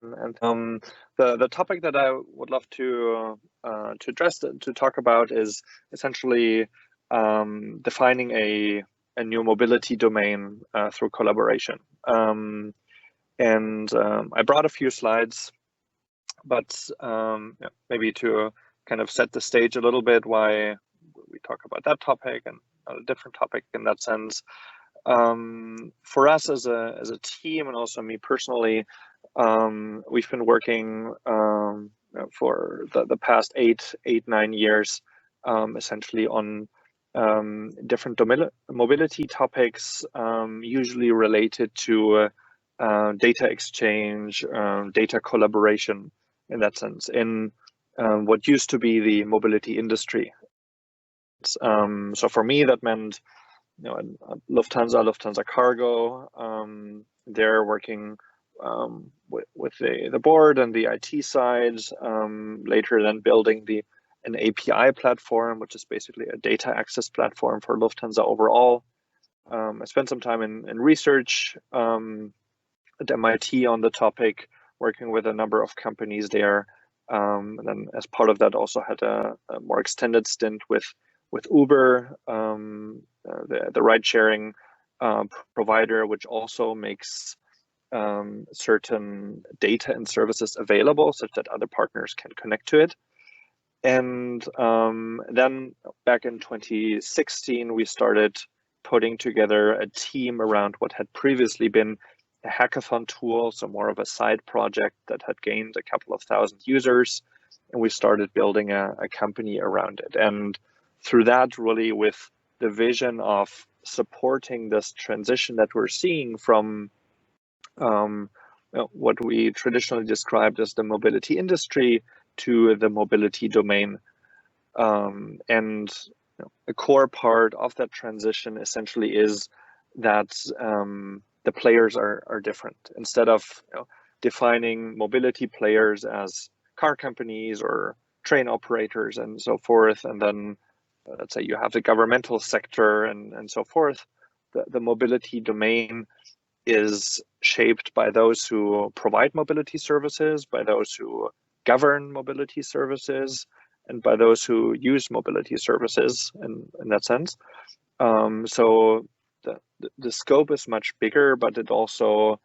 And the topic that I would love to address, to talk about, is essentially defining a new mobility domain through collaboration. I brought a few slides, but maybe to kind of set the stage a little bit, why we talk about that topic and a different topic in that sense. For us as a team, and also me personally, we've been working for the past 9 years, essentially on different mobility topics, usually related to data exchange, data collaboration, in that sense, in what used to be the mobility industry. So for me, that meant, Lufthansa Cargo. They're working with the board and the IT side. Later, then building an API platform, which is basically a data access platform for Lufthansa overall. I spent some time in research at MIT on the topic, working with a number of companies there. And then as part of that, also had a more extended stint with Uber, the ride-sharing provider, which also makes certain data and services available such that other partners can connect to it. And then back in 2016, we started putting together a team around what had previously been a hackathon tool, so more of a side project that had gained a couple of thousand users. And we started building a company around it. And through that, really, with the vision of supporting this transition that we're seeing from what we traditionally described as the mobility industry to the mobility domain. And a core part of that transition essentially is that the players are different. Instead of defining mobility players as car companies or train operators and so forth, and then let's say you have the governmental sector and so forth, the mobility domain is shaped by those who provide mobility services, by those who govern mobility services, and by those who use mobility services in that sense. So the scope is much bigger, but it also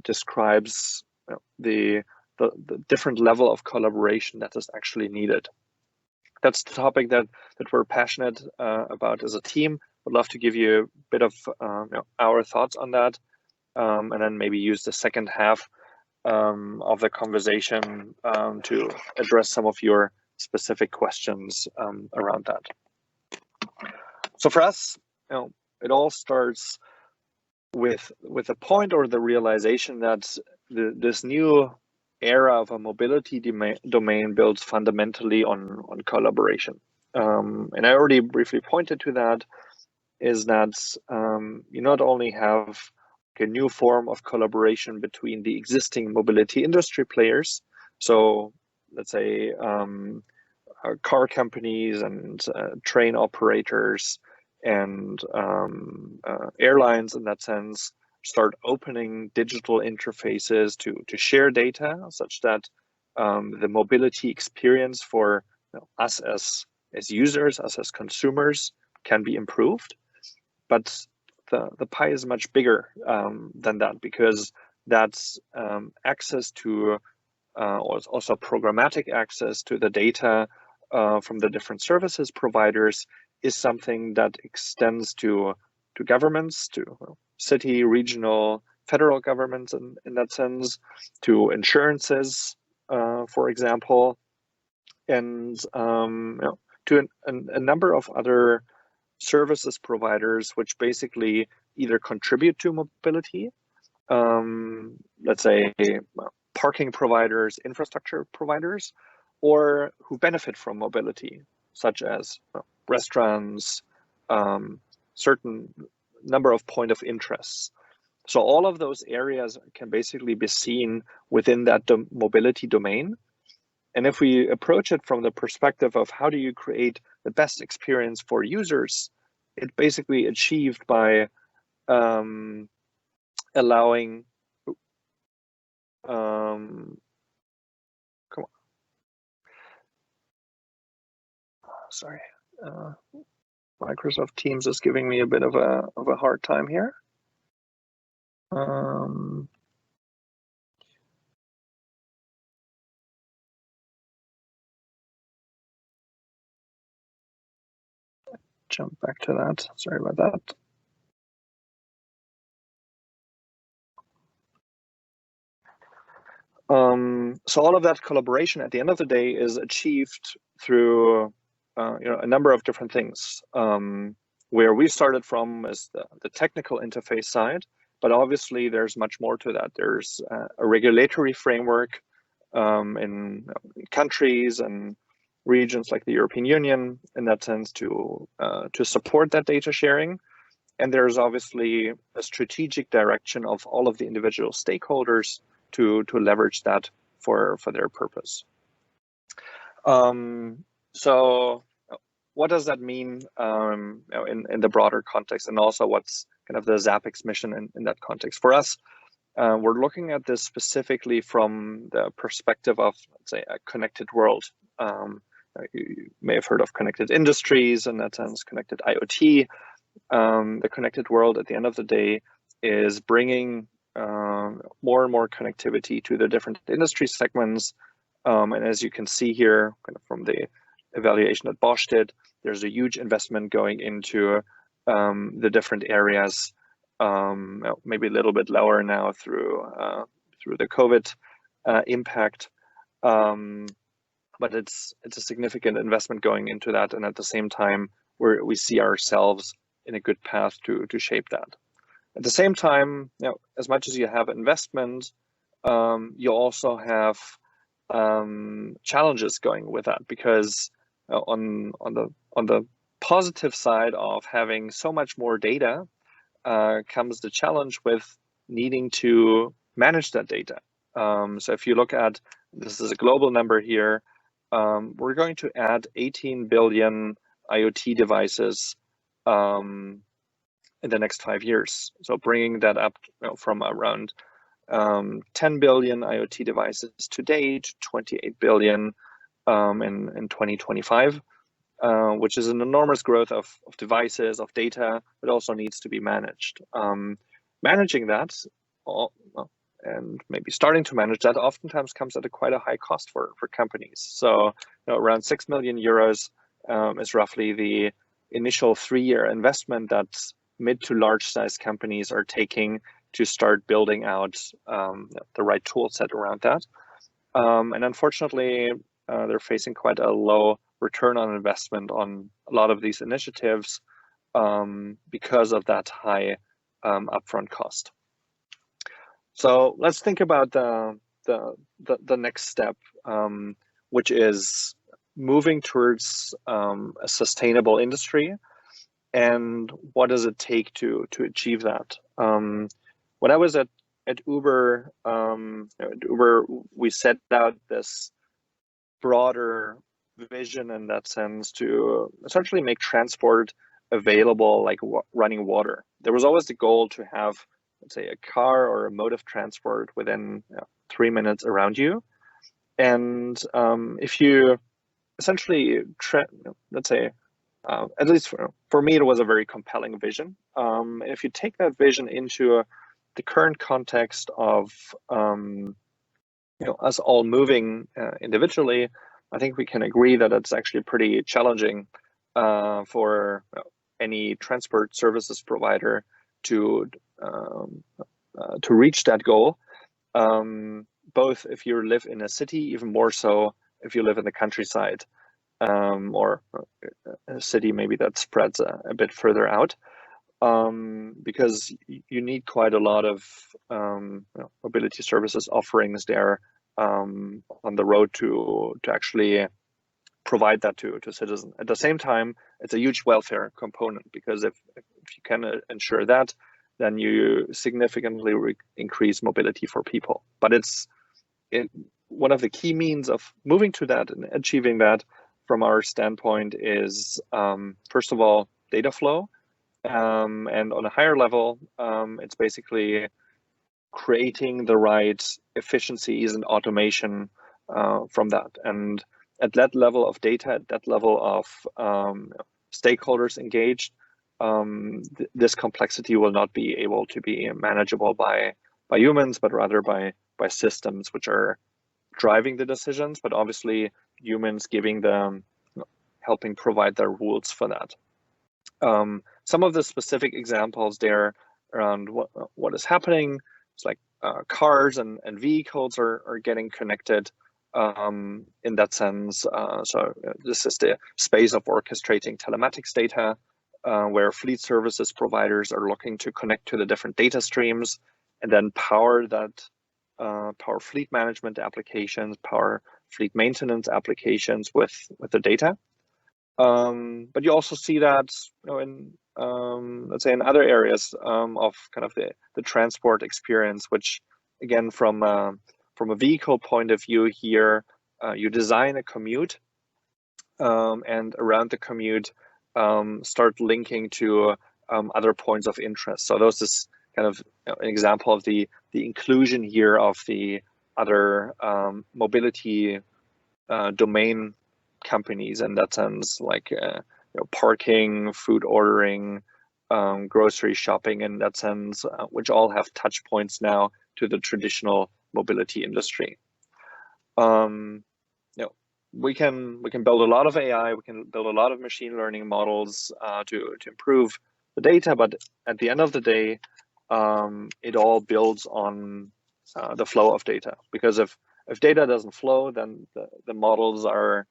describes the different level of collaboration that is actually needed. That's the topic that we're passionate about as a team. Would love to give you a bit of our thoughts on that, and then maybe use the second half of the conversation to address some of your specific questions around that. So for us, it all starts with a point or the realization that this new era of a mobility domain builds fundamentally on collaboration. And I already briefly pointed to that, is that you not only have a new form of collaboration between the existing mobility industry players, so let's say car companies and train operators and airlines, in that sense, start opening digital interfaces to share data, such that the mobility experience for us as users, us as consumers, can be improved. But the pie is much bigger than that, because that's access to, or also programmatic access to the data from the different services providers is something that extends to governments, to city, regional, federal governments in that sense, to insurances, for example, and to a number of other services providers, which basically either contribute to mobility, let's say parking providers, infrastructure providers, or who benefit from mobility, such as restaurants, certain number of point of interests. So all of those areas can basically be seen within that mobility domain. And if we approach it from the perspective of how do you create the best experience for users, it's basically achieved by allowing Come on. Sorry. Microsoft Teams is giving me a bit of a hard time here. Jump back to that. Sorry about that. So all of that collaboration at the end of the day is achieved through a number of different things. Where we started from is the technical interface side, but obviously there's much more to that. There's a regulatory framework in countries and regions like the European Union in that sense to support that data sharing. And there's obviously a strategic direction of all of the individual stakeholders to leverage that for their purpose. So what does that mean in the broader context, and also what's kind of the Xapix mission in that context? For us, we're looking at this specifically from the perspective of, let's say, a connected world. You may have heard of connected industries, in that sense, connected IoT. The connected world at the end of the day is bringing more and more connectivity to the different industry segments. And as you can see here, kind of from the evaluation that Bosch did, there's a huge investment going into the different areas, maybe a little bit lower now through the COVID impact. But it's a significant investment going into that, and at the same time, we see ourselves in a good path to shape that. At the same time, as much as you have investment, you also have challenges going with that, because on the positive side of having so much more data comes the challenge with needing to manage that data. So if you look at, this is a global number here, we're going to add 18 billion IoT devices in the next 5 years. So bringing that up from around 10 billion IoT devices today to 28 billion in 2025, which is an enormous growth of devices, of data, but also needs to be managed. Managing that, and maybe starting to manage that, oftentimes comes at quite a high cost for companies. So around 6 million euros is roughly the initial 3-year investment that mid to large size companies are taking to start building out the right tool set around that. And unfortunately, they're facing quite a low return on investment on a lot of these initiatives because of that high upfront cost. So let's think about the next step, which is moving towards a sustainable industry. And what does it take to achieve that? When I was at Uber, we set out this broader vision in that sense to essentially make transport available like running water. There was always the goal to have, let's say, a car or a mode of transport within 3 minutes around you. And if you essentially, let's say, at least for me, it was a very compelling vision. If you take that vision into the current context of us all moving individually, I think we can agree that it's actually pretty challenging for any transport services provider to reach that goal. Both if you live in a city, even more so if you live in the countryside, or a city maybe that spreads a bit further out, because you need quite a lot of mobility services offerings there on the road to actually provide that to citizens. At the same time, it's a huge welfare component, because if you can ensure that, then you significantly increase mobility for people. But it's one of the key means of moving to that and achieving that from our standpoint is, first of all, data flow. And on a higher level, it's basically creating the right efficiencies and automation from that. And at that level of data, at that level of stakeholders engaged, this complexity will not be able to be manageable by humans, but rather by systems which are driving the decisions, but obviously humans giving them, helping provide the rules for that. Some of the specific examples there around what is happening, it's like cars and vehicles are getting connected in that sense. So this is the space of orchestrating telematics data, where fleet services providers are looking to connect to the different data streams and then power that, power fleet management applications, power fleet maintenance applications with the data. But you also see that, in let's say in other areas of kind of the transport experience, which again from a vehicle point of view here, you design a commute, and around the commute start linking to other points of interest. So this is kind of an example of the inclusion here of the other mobility domain companies in that sense, like parking, food ordering, grocery shopping in that sense, which all have touch points now to the traditional mobility industry. We can build a lot of AI, we can build a lot of machine learning models to improve the data, but at the end of the day, it all builds on the flow of data. Because if data doesn't flow, then the models are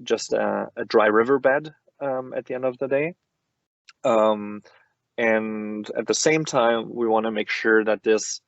just a dry riverbed at the end of the day. And at the same time, we want to make sure that this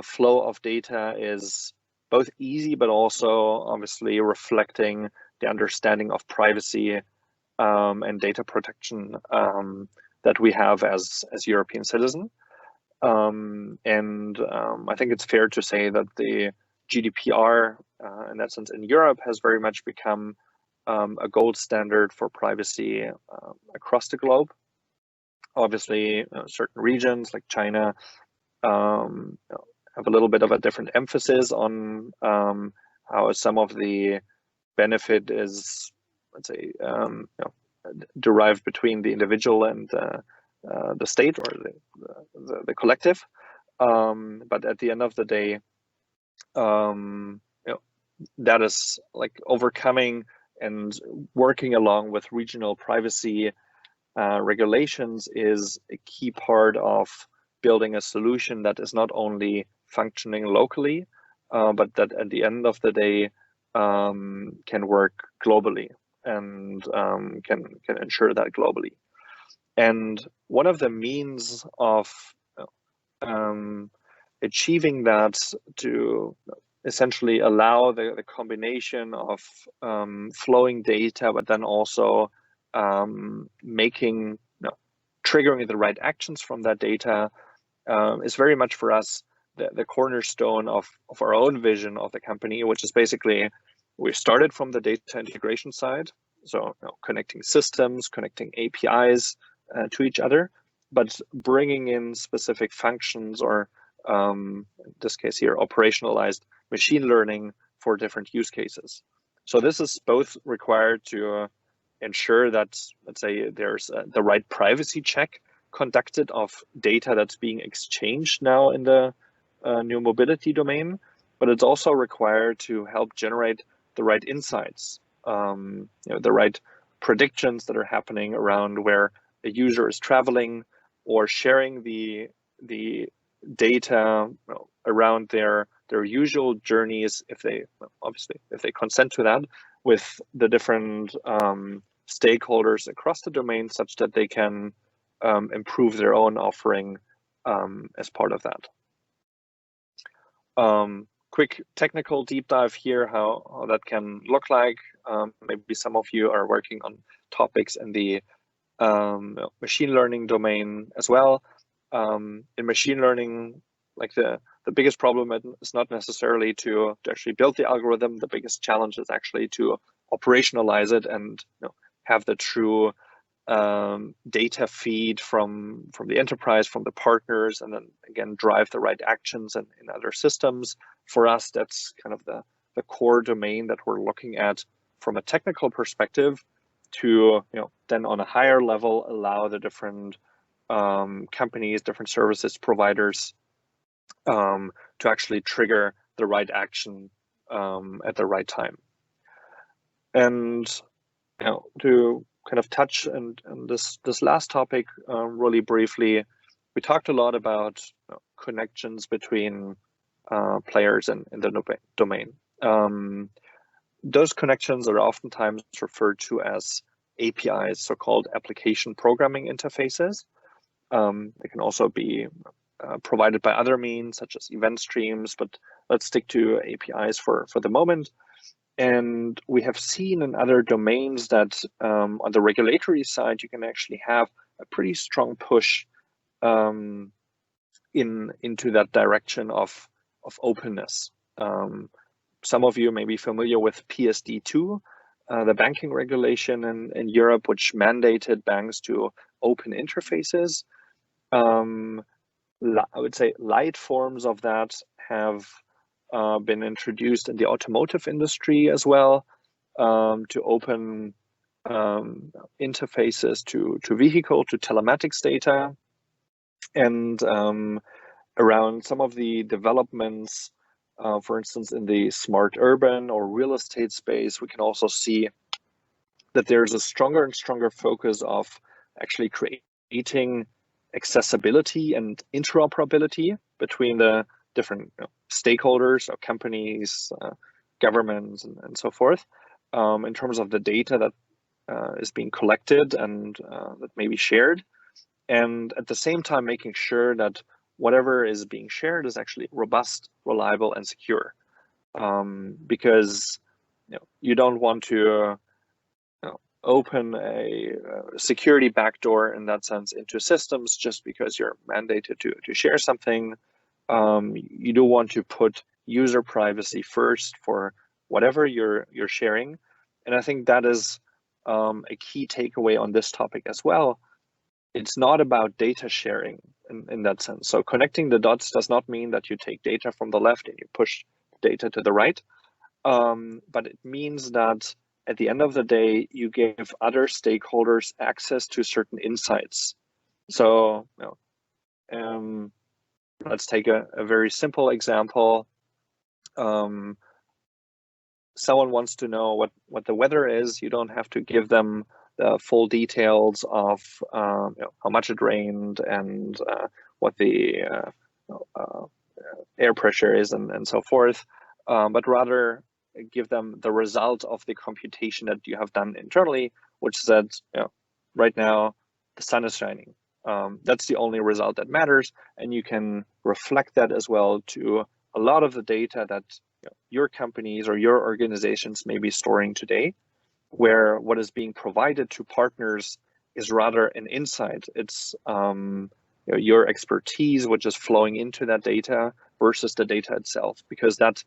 flow of data is both easy, but also obviously reflecting the understanding of privacy and data protection that we have as European citizens. I think it's fair to say that the GDPR, in that sense, in Europe, has very much become a gold standard for privacy across the globe. Obviously, certain regions like China have a little bit of a different emphasis on how some of the benefit is, let's say, derived between the individual and the state or the collective. But at the end of the day, that is like overcoming and working along with regional privacy regulations is a key part of building a solution that is not only functioning locally, but that at the end of the day can work globally and can ensure that globally. And one of the means of achieving that to essentially allow the combination of flowing data, but then also triggering the right actions from that data is very much for us the cornerstone of our own vision of the company, which is basically we started from the data integration side, so connecting systems, connecting APIs to each other, but bringing in specific functions or in this case here, operationalized machine learning for different use cases. So this is both required to ensure that, let's say, there's the right privacy check conducted of data that's being exchanged now in the new mobility domain, but it's also required to help generate the right insights, the right predictions that are happening around where a user is traveling, or sharing the data around their usual journeys, if they consent to that, with the different stakeholders across the domain, such that they can improve their own offering as part of that. Quick technical deep dive here, how that can look like. Maybe some of you are working on topics in the machine learning domain as well. In machine learning, like the biggest problem is not necessarily to actually build the algorithm. The biggest challenge is actually to operationalize it and have the true data feed from the enterprise, from the partners, and then again drive the right actions in other systems. For us, that's kind of the core domain that we're looking at from a technical perspective, to then on a higher level allow the different companies, different services providers to actually trigger the right action at the right time. And to kind of touch on this last topic really briefly, we talked a lot about connections between players in the domain. Those connections are oftentimes referred to as APIs, so-called application programming interfaces. They can also be provided by other means, such as event streams, but let's stick to APIs for the moment. And we have seen in other domains that on the regulatory side, you can actually have a pretty strong push into that direction of openness. Some of you may be familiar with PSD2, the banking regulation in Europe, which mandated banks to open interfaces. I would say light forms of that have been introduced in the automotive industry as well, to open interfaces to vehicle, to telematics data. And around some of the developments, for instance, in the smart urban or real estate space, we can also see that there's a stronger and stronger focus of actually creating accessibility and interoperability between the different stakeholders, or companies, governments, and so forth, in terms of the data that is being collected and that may be shared. And at the same time, making sure that whatever is being shared is actually robust, reliable, and secure. Because you don't want to open a security backdoor in that sense into systems just because you're mandated to share something. You do want to put user privacy first for whatever you're sharing. And I think that is a key takeaway on this topic as well. It's not about data sharing in that sense. So connecting the dots does not mean that you take data from the left and you push data to the right. But it means that at the end of the day, you give other stakeholders access to certain insights. So let's take a very simple example. Someone wants to know what the weather is. You don't have to give them the full details of how much it rained and what the air pressure is and so forth, but rather give them the result of the computation that you have done internally, which said, right now the sun is shining. That's the only result that matters, and you can reflect that as well to a lot of the data that your companies or your organizations may be storing today, where what is being provided to partners is rather an insight. It's your expertise which is flowing into that data versus the data itself, because that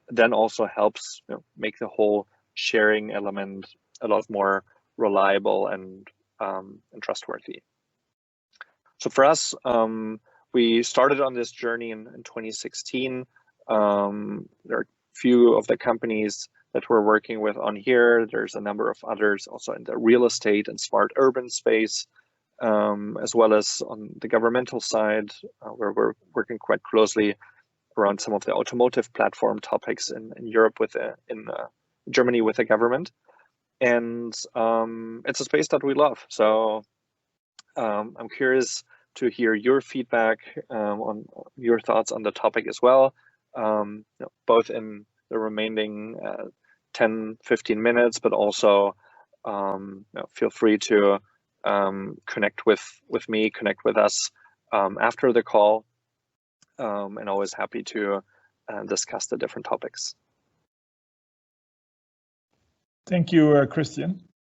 then also helps make the whole sharing element a lot more reliable and trustworthy. So for us, we started on this journey in 2016. There are a few of the companies that we're working with on here. There's a number of others also in the real estate and smart urban space, as well as on the governmental side, where we're working quite closely around some of the automotive platform topics in Europe in Germany with the government. And it's a space that we love. So I'm curious to hear your feedback on your thoughts on the topic as well, both in the remaining 10-15 minutes, but also feel free to connect with me, connect with us after the call, and always happy to discuss the different topics. Thank you, Christian.